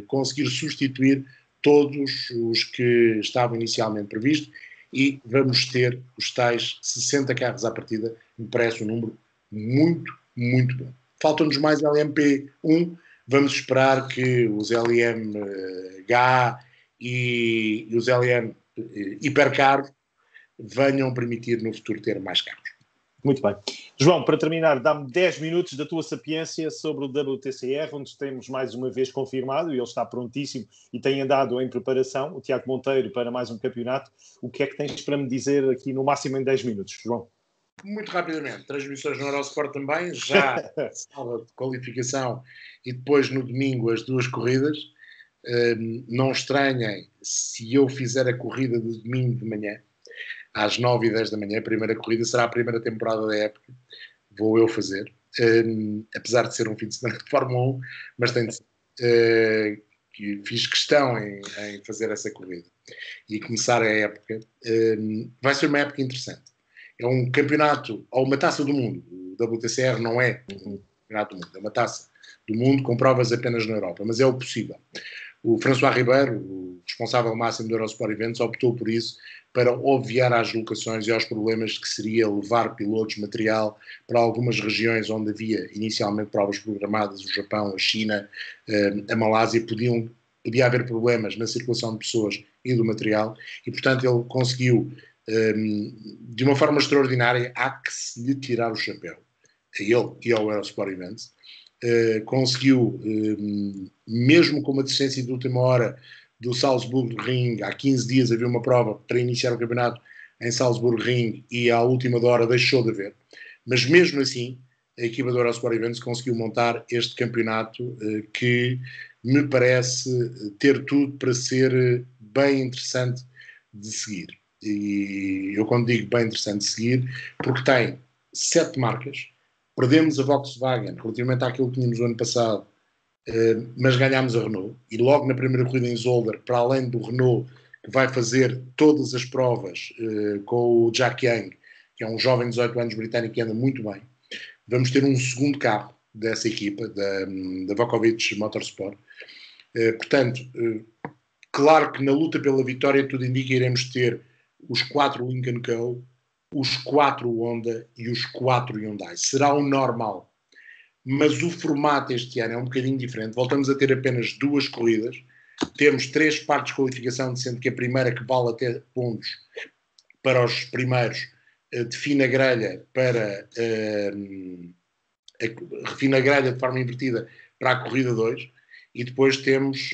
conseguir substituir todos os que estavam inicialmente previstos e vamos ter os tais 60 carros à partida, me parece um número muito, muito bom. Faltam-nos mais LMP1, vamos esperar que os LMH e os LM hipercarros venham permitir no futuro ter mais carros. Muito bem. João, para terminar, dá-me 10 minutos da tua sapiência sobre o WTCR, onde temos mais uma vez confirmado, e ele está prontíssimo e tem andado em preparação, o Tiago Monteiro, para mais um campeonato. O que é que tens para me dizer aqui no máximo em 10 minutos, João? Muito rapidamente, transmissões no Eurosport também, já sábado de qualificação e depois no domingo as duas corridas. Não estranhem se eu fizer a corrida de domingo de manhã, às 9h10 da manhã, a primeira corrida, será a primeira temporada da época, vou eu fazer, apesar de ser um fim de semana de Fórmula 1, mas tem de ser, fiz questão em fazer essa corrida e começar a época. Vai ser uma época interessante. É um campeonato, ou uma taça do mundo. O WTCR não é um campeonato do mundo, é uma taça do mundo com provas apenas na Europa, mas é o possível. O François Ribeiro, o responsável máximo do Eurosport Eventos, optou por isso para obviar às locações e aos problemas que seria levar pilotos, material para algumas regiões onde havia inicialmente provas programadas, o Japão, a China, a Malásia, podia haver problemas na circulação de pessoas e do material e, portanto, ele conseguiu, de uma forma extraordinária, há que se lhe tirar o chapéu a ele e ao Eurosport Eventos. Conseguiu, mesmo com uma distância de última hora do Salzburg Ring, há 15 dias havia uma prova para iniciar o campeonato em Salzburg Ring e à última hora deixou de haver, mas mesmo assim a equipa do Eurosport Eventos conseguiu montar este campeonato que me parece ter tudo para ser bem interessante de seguir. E eu quando digo bem interessante de seguir, porque tem 7 marcas. Perdemos a Volkswagen relativamente àquilo que tínhamos no ano passado, mas ganhámos a Renault. E logo na primeira corrida em Zolder, para além do Renault, que vai fazer todas as provas com o Jack Young, que é um jovem de 18 anos britânico que anda muito bem, vamos ter um segundo carro dessa equipa, da Vukovic Motorsport. Portanto, claro que na luta pela vitória tudo indica que iremos ter os 4 Lincoln Co., os 4 Honda e os 4 Hyundai. Será o normal. Mas o formato este ano é um bocadinho diferente. Voltamos a ter apenas 2 corridas. Temos 3 partes de qualificação, sendo que a primeira, que vale até pontos para os primeiros, define a grelha para refina a grelha de forma invertida para a corrida 2. E depois temos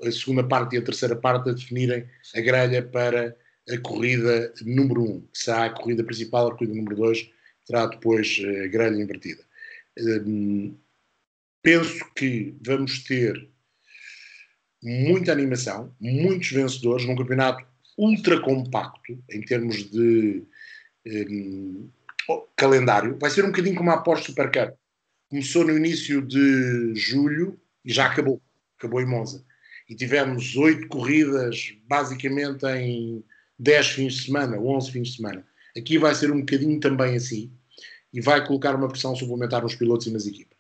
a segunda parte e a terceira parte a definirem a grelha para a corrida número 1, que será a corrida principal, a corrida número 2 terá depois a grelha invertida. Penso que vamos ter muita animação, muitos vencedores, num campeonato ultra compacto em termos de calendário. Vai ser um bocadinho como a Porsche Supercar. Começou no início de julho e já acabou em Monza. E tivemos 8 corridas basicamente em 10 fins de semana, 11 fins de semana. Aqui vai ser um bocadinho também assim e vai colocar uma pressão suplementar nos pilotos e nas equipas.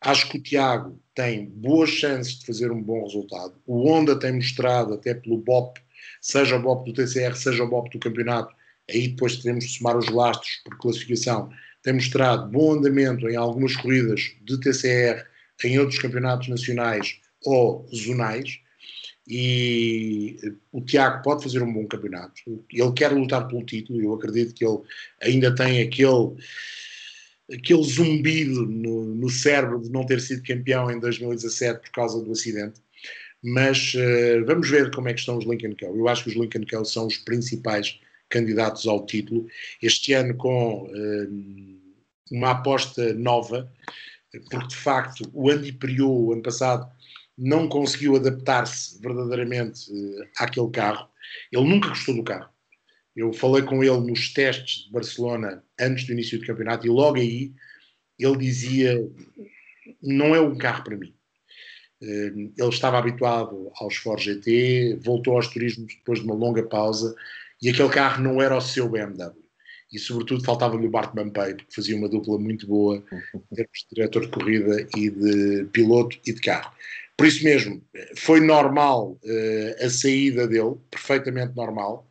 Acho que o Tiago tem boas chances de fazer um bom resultado. O Honda tem mostrado, até pelo BOP, seja o BOP do TCR, seja o BOP do campeonato, aí depois teremos de somar os lastros por classificação, tem mostrado bom andamento em algumas corridas de TCR, em outros campeonatos nacionais ou zonais, e o Tiago pode fazer um bom campeonato. Ele quer lutar pelo título, eu acredito que ele ainda tem aquele aquele zumbido no cérebro de não ter sido campeão em 2017 por causa do acidente. Mas vamos ver como é que estão os Lincoln Co. Eu acho que os Lincoln Co são os principais candidatos ao título. Este ano com uma aposta nova, porque de facto o Andy Priaulx, o ano passado, não conseguiu adaptar-se verdadeiramente àquele carro. Ele nunca gostou do carro. Eu falei com ele nos testes de Barcelona antes do início do campeonato e logo aí ele dizia: não é um carro para mim. Ele estava habituado aos Ford GT, voltou aos turismos depois de uma longa pausa e aquele carro não era o seu BMW. E sobretudo faltava-lhe o Bart Bampei, porque fazia uma dupla muito boa em termos de diretor de corrida e de piloto e de carro. Por isso mesmo, foi normal a saída dele, perfeitamente normal.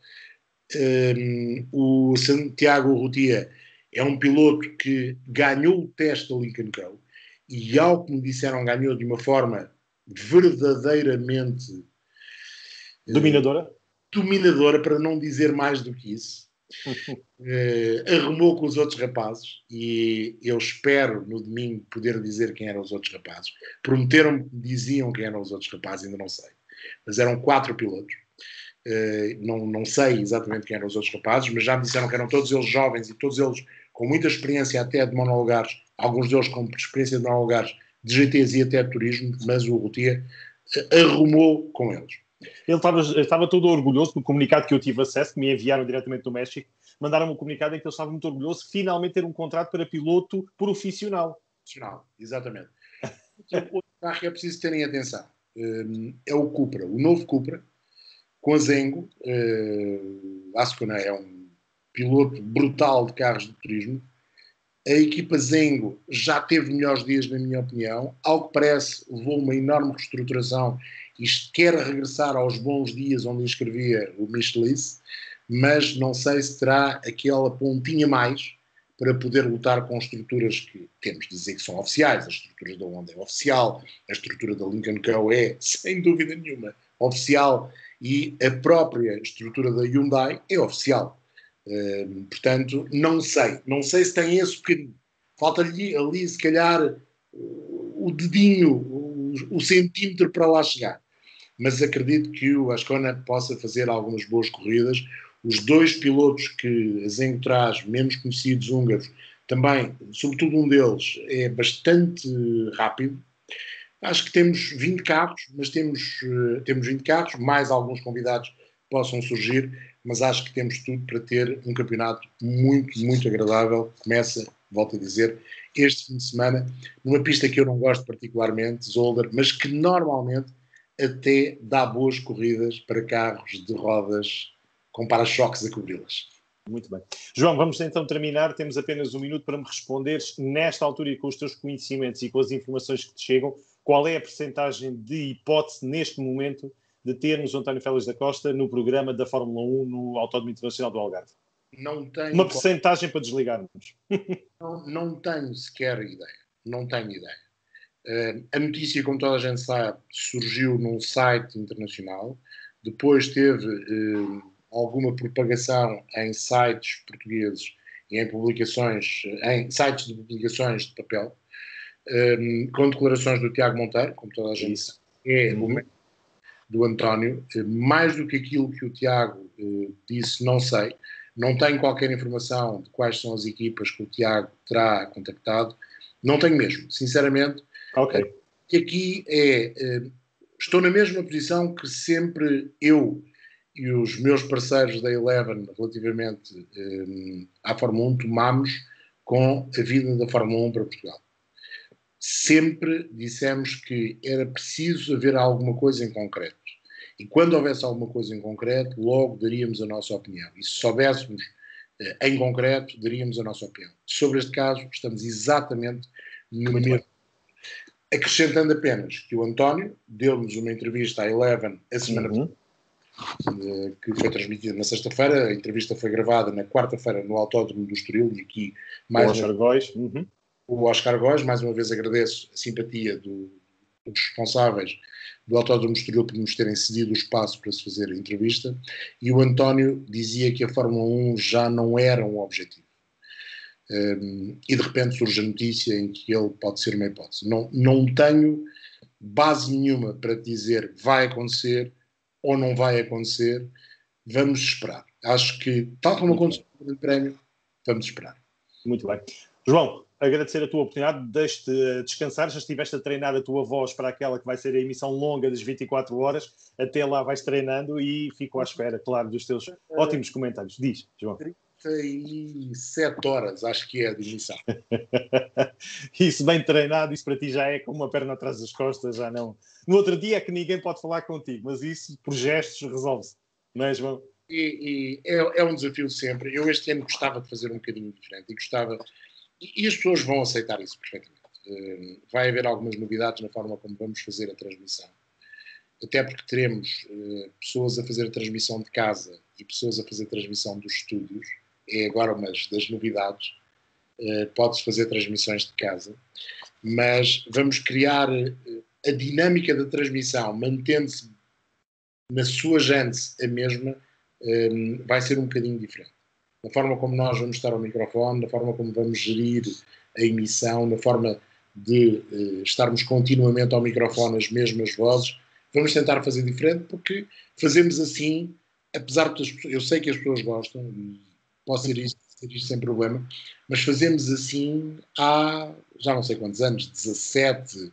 O Santiago Urrutia é um piloto que ganhou o teste da Lincoln Co. E, ao que me disseram, ganhou de uma forma verdadeiramente dominadora, para não dizer mais do que isso. Arrumou com os outros rapazes e eu espero no domingo poder dizer quem eram os outros rapazes. Prometeram-me que diziam quem eram os outros rapazes, ainda não sei. Mas eram 4 pilotos. Não sei exatamente quem eram os outros rapazes, mas já me disseram que eram todos eles jovens e todos eles com muita experiência até de monolugares, alguns deles com experiência de monolugares, de GTs e até de turismo, mas o Urrutia arrumou com eles. Ele estava todo orgulhoso no comunicado que eu tive acesso, que me enviaram diretamente do México, mandaram-me um comunicado em que ele estava muito orgulhoso de finalmente ter um contrato para piloto profissional. Exatamente. Outro carro que é preciso terem atenção é o Cupra, o novo Cupra, com a Zengo. Ascona é um piloto brutal de carros de turismo. A equipa Zengo já teve melhores dias, na minha opinião. Ao que parece, levou uma enorme reestruturação e quer regressar aos bons dias onde escrevia o Michelis, mas não sei se terá aquela pontinha mais para poder lutar com estruturas que temos de dizer que são oficiais. A estrutura da Honda é oficial, a estrutura da Lincoln Co é, sem dúvida nenhuma, oficial, e a própria estrutura da Hyundai é oficial. Portanto, não sei se tem esse bocadinho. Falta-lhe ali, se calhar, o dedinho, o centímetro para lá chegar. Mas acredito que o Ascona possa fazer algumas boas corridas. Os 2 pilotos que a Zengo traz, menos conhecidos húngaros, também, sobretudo um deles, é bastante rápido. Acho que temos 20 carros, mas temos 20 carros, mais alguns convidados possam surgir, mas acho que temos tudo para ter um campeonato muito, muito agradável. Começa, volto a dizer, este fim de semana, numa pista que eu não gosto particularmente, Zolder, mas que normalmente até dá boas corridas para carros de rodas com para-choques a cobri-las. Muito bem. João, vamos então terminar. Temos apenas 1 minuto para me responderes, nesta altura e com os teus conhecimentos e com as informações que te chegam, qual é a percentagem de hipótese neste momento de termos o António Félix da Costa no programa da Fórmula 1 no Autódromo Internacional do Algarve? Não tenho uma percentagem para desligarmos. Não tenho sequer ideia. Não tenho ideia. A notícia, como toda a gente sabe, surgiu num site internacional, depois teve alguma propagação em sites portugueses e em publicações, em sites de publicações de papel, com declarações do Tiago Monteiro, como toda a gente sabe, é o do António. Mais do que aquilo que o Tiago disse, não sei. Não tenho qualquer informação de quais são as equipas que o Tiago terá contactado. Não tenho mesmo, sinceramente. Ok. Que aqui estou na mesma posição que sempre eu e os meus parceiros da Eleven relativamente à Fórmula 1 tomámos com a vida da Fórmula 1 para Portugal. Sempre dissemos que era preciso haver alguma coisa em concreto. E quando houvesse alguma coisa em concreto, logo daríamos a nossa opinião. E se soubéssemos em concreto, daríamos a nossa opinião. Sobre este caso, estamos exatamente no mesmo. Acrescentando apenas que o António deu-nos uma entrevista à Eleven a semana passada, que foi transmitida na sexta-feira. A entrevista foi gravada na quarta-feira no Autódromo do Estoril, e aqui mais o Oscar Góes. Mais uma vez agradeço a simpatia dos responsáveis do Autódromo do Estoril por nos terem cedido o espaço para se fazer a entrevista. E o António dizia que a Fórmula 1 já não era um objetivo. e de repente surge a notícia em que ele pode ser uma hipótese. Não tenho base nenhuma para dizer vai acontecer ou não vai acontecer. Vamos esperar. Acho que, tal como aconteceu no Grande Prémio, vamos esperar. Muito bem. João, agradecer a tua oportunidade, deixe-te descansar, já estiveste a treinar a tua voz para aquela que vai ser a emissão longa das 24 horas, até lá vais treinando e fico à espera, claro, dos teus ótimos comentários. Diz, João. 37 horas, acho que é de emissão. Isso bem treinado, isso para ti já é com uma perna atrás das costas, já não. No outro dia é que ninguém pode falar contigo, mas isso por gestos resolve-se, não é, João? E é um desafio sempre. Eu este ano gostava de fazer um bocadinho diferente e gostava... E as pessoas vão aceitar isso perfeitamente. Vai haver algumas novidades na forma como vamos fazer a transmissão. Até porque teremos pessoas a fazer a transmissão de casa e pessoas a fazer a transmissão dos estúdios. É agora uma das novidades. Pode-se fazer transmissões de casa. Mas vamos criar a dinâmica da transmissão, mantendo-se na sua gênese a mesma, vai ser um bocadinho diferente. Na forma como nós vamos estar ao microfone, na forma como vamos gerir a emissão, na forma de estarmos continuamente ao microfone as mesmas vozes, vamos tentar fazer diferente, porque fazemos assim, apesar de eu sei que as pessoas gostam, e posso ser isto sem problema, mas fazemos assim há já não sei quantos anos, 17,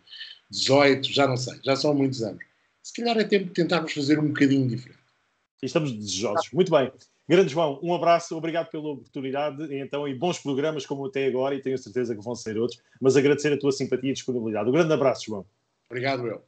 18, já não sei, já são muitos anos. Se calhar é tempo de tentarmos fazer um bocadinho diferente. Estamos desejosos. Muito bem. Grande João, um abraço, obrigado pela oportunidade então, e bons programas como até agora, e tenho certeza que vão ser outros, mas agradecer a tua simpatia e disponibilidade. Um grande abraço, João. Obrigado, eu.